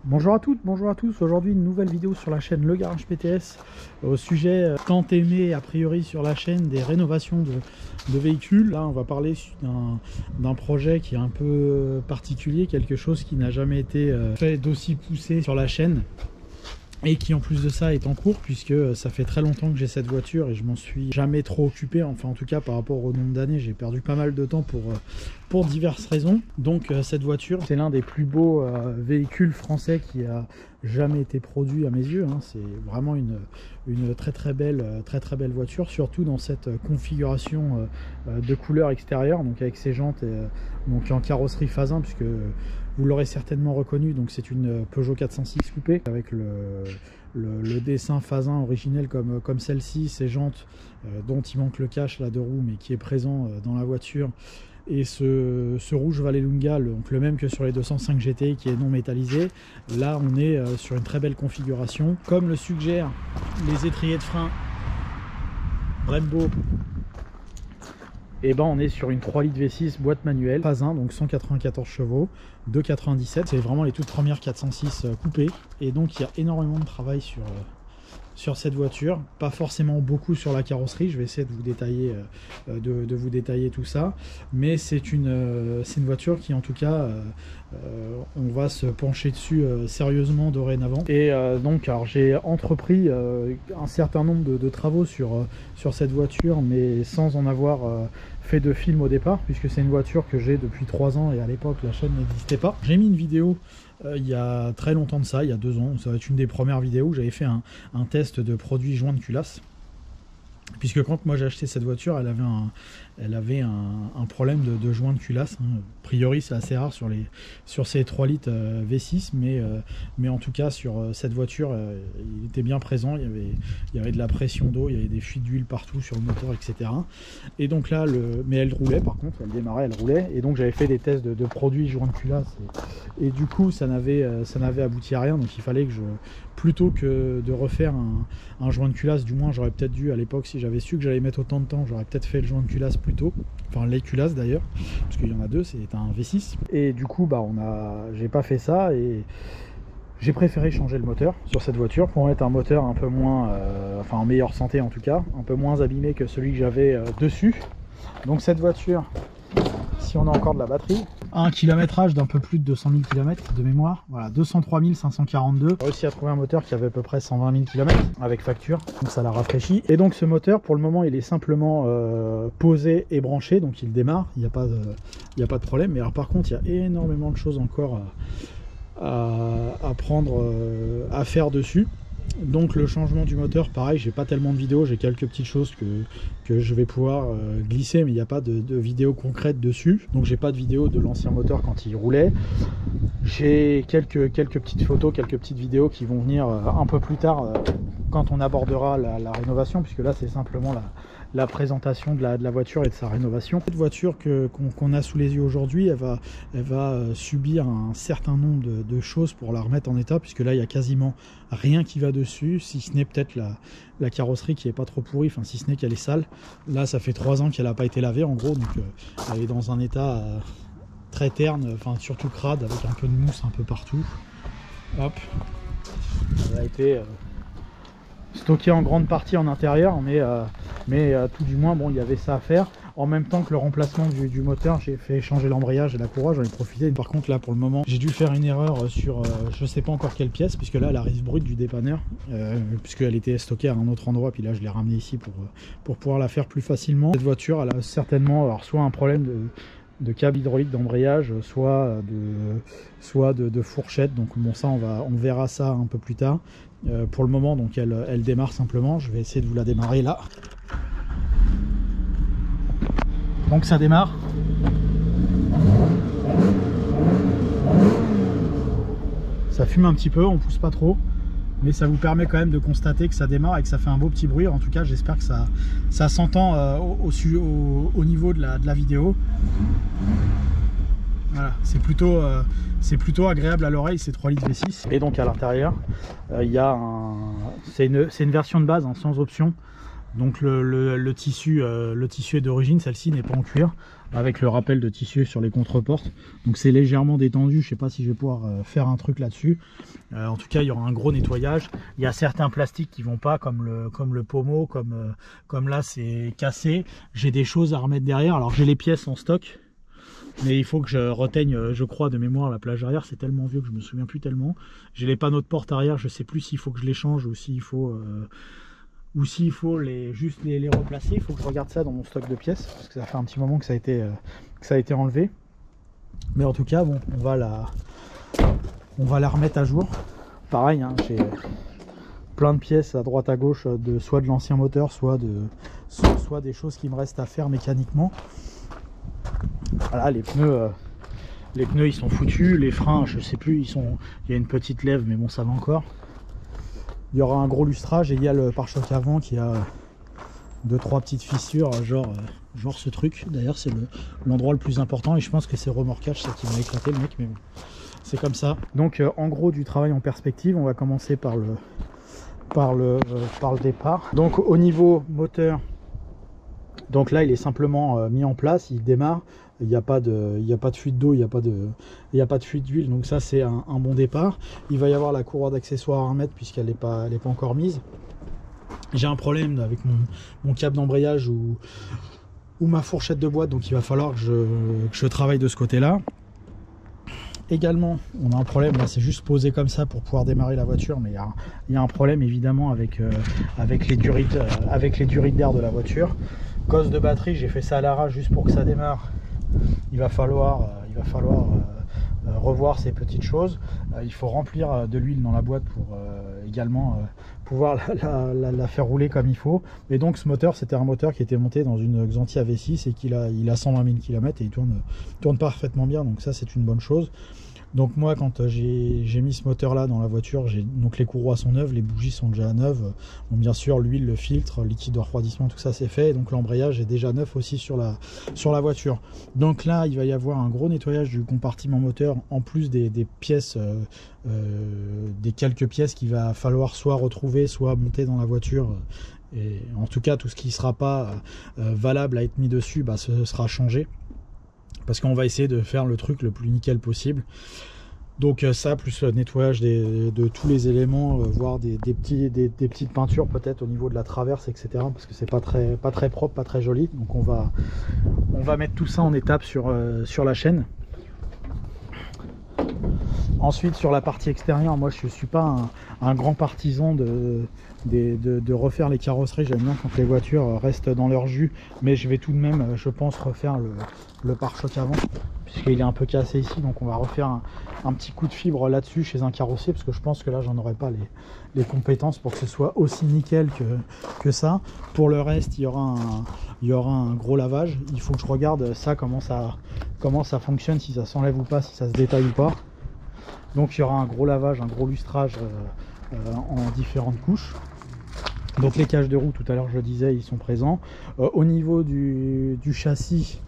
Bonjour à toutes, bonjour à tous. Aujourd'hui une nouvelle vidéo sur la chaîne Le Garage PTS au sujet tant aimé a priori sur la chaîne des rénovations de véhicules. Là on va parler d'un projet qui est un peu particulier, quelque chose qui n'a jamais été fait d'aussi poussé sur la chaîne et qui en plus de ça est en cours, puisque ça fait très longtemps que j'ai cette voiture et je m'en suis jamais trop occupé, enfin en tout cas par rapport au nombre d'années j'ai perdu pas mal de temps pour diverses raisons. Donc cette voiture c'est l'un des plus beaux véhicules français qui a jamais été produit à mes yeux, hein. C'est vraiment une très belle voiture, surtout dans cette configuration de couleur extérieure, donc avec ses jantes donc en carrosserie Fasin, puisque vous l'aurez certainement reconnu, donc c'est une Peugeot 406 coupé avec le dessin Fasin originel comme celle-ci, ces jantes dont il manque le cache là de roue mais qui est présent dans la voiture, et ce rouge Vallelunga, donc le même que sur les 205 GTI qui est non métallisé. Là on est sur une très belle configuration, comme le suggèrent les étriers de frein Brembo. Et ben on est sur une 3 litres V6 boîte manuelle, Fasin, donc 194 chevaux, 2,97. C'est vraiment les toutes premières 406 coupées. Et donc il y a énormément de travail sur cette voiture, pas forcément beaucoup sur la carrosserie. Je vais essayer de vous détailler, de vous détailler tout ça, mais c'est une voiture qui en tout cas on va se pencher dessus sérieusement dorénavant. Et donc alors j'ai entrepris un certain nombre de travaux sur cette voiture, mais sans en avoir fait de film au départ, puisque c'est une voiture que j'ai depuis 3 ans et à l'époque la chaîne n'existait pas. J'ai mis une vidéo il y a très longtemps de ça, il y a 2 ans, ça va être une des premières vidéos où j'avais fait un test de produit joint de culasse, puisque quand moi j'ai acheté cette voiture, elle avait un problème de joint de culasse, hein. A priori c'est assez rare sur ces 3 litres V6, mais en tout cas sur cette voiture il était bien présent. Il y avait de la pression d'eau, il y avait des fuites d'huile partout sur le moteur, etc. Et donc là, mais elle roulait, par contre elle démarrait, elle roulait, et donc j'avais fait des tests de produits joint de culasse, et du coup ça n'avait abouti à rien. Donc il fallait que plutôt que de refaire un joint de culasse, du moins j'aurais peut-être dû à l'époque, si j'avais su que j'allais mettre autant de temps, j'aurais peut-être fait le joint de culasse plus tôt, enfin les culasses d'ailleurs, parce qu'il y en a 2, c'est un V6. Et du coup bah j'ai pas fait ça, et j'ai préféré changer le moteur sur cette voiture pour mettre un moteur un peu moins, enfin en meilleure santé en tout cas, un peu moins abîmé que celui que j'avais dessus. Donc cette voiture, si on a encore de la batterie, un kilométrage d'un peu plus de 200 000 km de mémoire, voilà, 203 542. J'ai réussi à trouver un moteur qui avait à peu près 120 000 km avec facture, donc ça l'a rafraîchi. Et donc ce moteur, pour le moment, il est simplement posé et branché, donc il démarre, il n'y a pas de problème. Mais alors par contre, il y a énormément de choses encore à prendre, à faire dessus. Donc le changement du moteur, pareil, j'ai pas tellement de vidéos, j'ai quelques petites choses que je vais pouvoir glisser, mais il n'y a pas de vidéo concrète dessus. Donc j'ai pas de vidéo de l'ancien moteur quand il roulait. J'ai quelques petites photos, quelques petites vidéos qui vont venir un peu plus tard quand on abordera la rénovation, puisque là c'est simplement la présentation de la voiture et de sa rénovation. Cette voiture qu'on a sous les yeux aujourd'hui, elle va subir un certain nombre de choses pour la remettre en état, puisque là il y a quasiment rien qui va dessus, si ce n'est peut-être la carrosserie qui est pas trop pourrie, enfin si ce n'est qu'elle est sale. Là ça fait 3 ans qu'elle n'a pas été lavée en gros, donc elle est dans un état très terne, enfin surtout crade, avec un peu de mousse un peu partout. Hop, elle a été stocké en grande partie en intérieur, mais tout du moins bon, il y avait ça à faire. En même temps que le remplacement du moteur, j'ai fait changer l'embrayage et la courroie, j'en ai profité. Par contre là pour le moment j'ai dû faire une erreur sur je sais pas encore quelle pièce, puisque là elle arrive brute du dépanneur, puisqu'elle était stockée à un autre endroit, puis là je l'ai ramenée ici pour pouvoir la faire plus facilement. Cette voiture elle a certainement alors soit un problème de câble hydraulique d'embrayage, soit de fourchette. Donc bon, ça on verra ça un peu plus tard. Pour le moment donc elle démarre simplement. Je vais essayer de vous la démarrer là. Donc ça démarre. Ça fume un petit peu, on pousse pas trop, mais ça vous permet quand même de constater que ça démarre et que ça fait un beau petit bruit. En tout cas j'espère que ça s'entend au niveau de la vidéo. Voilà, c'est plutôt agréable à l'oreille, ces 3 litres V6. Et donc à l'intérieur il y a c'est une version de base, hein, sans option, Donc le tissu est d'origine, celle-ci n'est pas en cuir, avec le rappel de tissu sur les contreportes. Donc c'est légèrement détendu, je sais pas si je vais pouvoir faire un truc là-dessus. En tout cas, il y aura un gros nettoyage. Il y a certains plastiques qui vont pas, comme le pommeau, comme là c'est cassé. J'ai des choses à remettre derrière. Alors j'ai les pièces en stock, mais il faut que je reteigne, je crois, de mémoire la plage arrière. C'est tellement vieux que je me souviens plus tellement. J'ai les panneaux de porte arrière, je sais plus s'il faut que je les change ou s'il faut juste les replacer. Il faut que je regarde ça dans mon stock de pièces, parce que ça fait un petit moment que ça a été enlevé. Mais en tout cas, bon, on va la remettre à jour. Pareil, hein, j'ai plein de pièces à droite à gauche, soit de l'ancien moteur, soit des choses qui me restent à faire mécaniquement. Voilà, les pneus ils sont foutus. Les freins, je sais plus, il y a une petite lève, mais bon, ça va encore. Il y aura un gros lustrage et il y a le pare-choc avant qui a 2-3 petites fissures, genre ce truc. D'ailleurs, c'est l'endroit le plus important et je pense que c'est remorquage, ça qui m'a éclaté le mec, mais bon, c'est comme ça. Donc en gros, du travail en perspective, on va commencer par le départ. Donc au niveau moteur, donc là il est simplement mis en place, il démarre. Il n'y a pas de fuite d'eau, il n'y a pas de fuite d'huile, donc ça c'est un bon départ. Il va y avoir la courroie d'accessoires à remettre puisqu'elle n'est pas encore mise. J'ai un problème avec mon câble d'embrayage ou ma fourchette de boîte, donc il va falloir que je travaille de ce côté-là. Également, on a un problème, là c'est juste posé comme ça pour pouvoir démarrer la voiture, mais il y a un problème évidemment avec les durites d'air de la voiture. Gosse de batterie, j'ai fait ça à l'arrache juste pour que ça démarre. Il va falloir revoir ces petites choses. Il faut remplir de l'huile dans la boîte pour également pouvoir la faire rouler comme il faut. Et donc ce moteur, c'était un moteur qui était monté dans une Xantia V6 et il a 120 000 km et il tourne parfaitement bien, donc ça c'est une bonne chose. Donc moi, quand j'ai mis ce moteur là dans la voiture, donc les courroies sont neuves, les bougies sont déjà neuves. Bon, bien sûr, l'huile, le filtre, le liquide de refroidissement, tout ça c'est fait. Donc l'embrayage est déjà neuf aussi sur la voiture. Donc là, il va y avoir un gros nettoyage du compartiment moteur, en plus des pièces, des quelques pièces qu'il va falloir soit retrouver, soit monter dans la voiture. Et en tout cas, tout ce qui ne sera pas valable à être mis dessus, bah, ce sera changé. Parce qu'on va essayer de faire le truc le plus nickel possible. Donc ça, plus le nettoyage de tous les éléments, voire des petites peintures peut-être au niveau de la traverse, etc. Parce que c'est pas très propre, pas très joli. Donc on va mettre tout ça en étape sur la chaîne. Ensuite, sur la partie extérieure, moi je suis pas un grand partisan de refaire les carrosseries. J'aime bien quand les voitures restent dans leur jus, mais je vais tout de même, je pense, refaire le pare-choc avant, puisqu'il est un peu cassé ici. Donc on va refaire un petit coup de fibre là-dessus chez un carrossier, parce que je pense que là j'en aurai pas les compétences pour que ce soit aussi nickel que ça. Pour le reste, il y aura un gros lavage. Il faut que je regarde ça, comment ça fonctionne, si ça s'enlève ou pas, si ça se détaille ou pas. Donc il y aura un gros lavage, un gros lustrage en différentes couches. Donc les cages de roue, tout à l'heure je le disais, ils sont présents. Au niveau du châssis,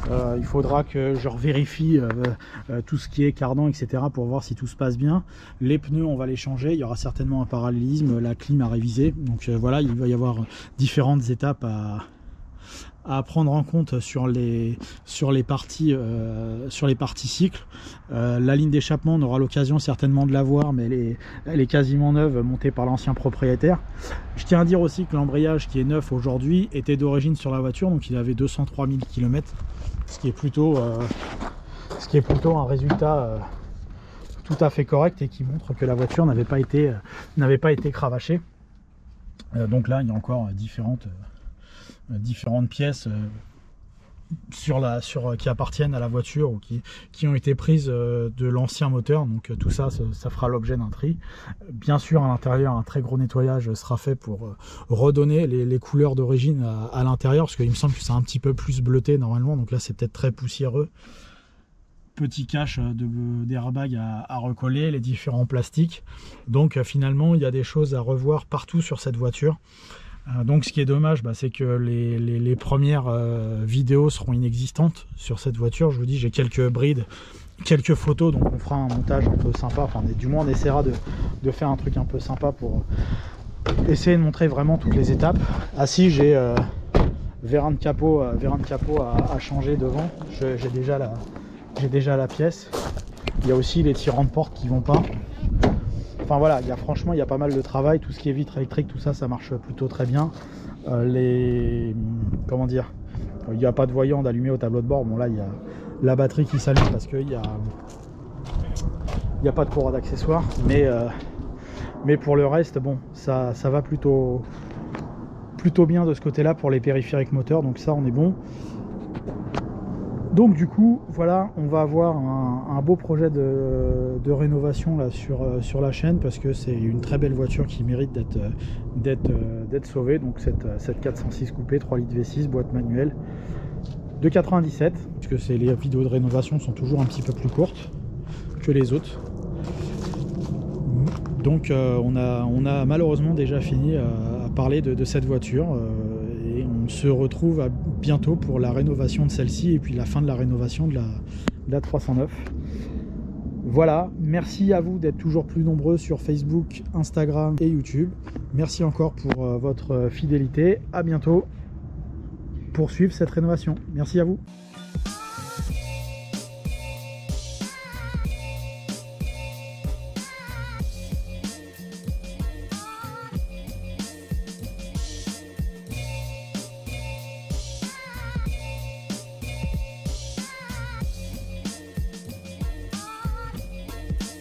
il faudra que je revérifie tout ce qui est cardan, etc. pour voir si tout se passe bien. Les pneus, on va les changer. Il y aura certainement un parallélisme, la clim à réviser. Donc voilà, il va y avoir différentes étapes à prendre en compte sur les parties cycle. La ligne d'échappement, on aura l'occasion certainement de la voir, mais elle est quasiment neuve, montée par l'ancien propriétaire. Je tiens à dire aussi que l'embrayage qui est neuf aujourd'hui était d'origine sur la voiture, donc il avait 203 000 km, ce qui est plutôt un résultat tout à fait correct et qui montre que la voiture n'avait pas été cravachée. Donc là, il y a encore différentes pièces qui appartiennent à la voiture ou qui ont été prises de l'ancien moteur. Donc tout ça fera l'objet d'un tri. Bien sûr, à l'intérieur, un très gros nettoyage sera fait pour redonner les couleurs d'origine à l'intérieur, parce qu'il me semble que c'est un petit peu plus bleuté normalement, donc là c'est peut-être très poussiéreux. Petit cache d'airbag à recoller, les différents plastiques. Donc finalement, il y a des choses à revoir partout sur cette voiture. Donc ce qui est dommage, c'est que les premières vidéos seront inexistantes sur cette voiture. Je vous dis, j'ai quelques brides, quelques photos, donc on fera un montage un peu sympa. Enfin, du moins on essaiera de faire un truc un peu sympa essayer de montrer vraiment toutes les étapes. Ah si, j'ai vérin de capot à changer devant. J'ai déjà la pièce. Il y a aussi les tirants de porte qui vont pas. Enfin voilà, franchement il y a pas mal de travail. Tout ce qui est vitre électrique, tout ça, ça marche plutôt très bien. Comment dire, il n'y a pas de voyant d'allumer au tableau de bord. Bon là il y a la batterie qui s'allume parce qu'il n'y a pas de courroie d'accessoires, mais pour le reste, bon, ça va plutôt bien de ce côté là pour les périphériques moteurs, donc ça on est bon. Donc du coup voilà, on va avoir un beau projet de rénovation là sur la chaîne, parce que c'est une très belle voiture qui mérite d'être sauvée. Donc cette 406 coupé 3 litres V6 boîte manuelle de 97, puisque les vidéos de rénovation sont toujours un petit peu plus courtes que les autres. Donc on a malheureusement déjà fini à parler de cette voiture, et on se retrouve bientôt pour la rénovation de celle-ci et puis la fin de la rénovation de la 309. Voilà, merci à vous d'être toujours plus nombreux sur Facebook, Instagram et YouTube. Merci encore pour votre fidélité. À bientôt pour suivre cette rénovation. Merci à vous.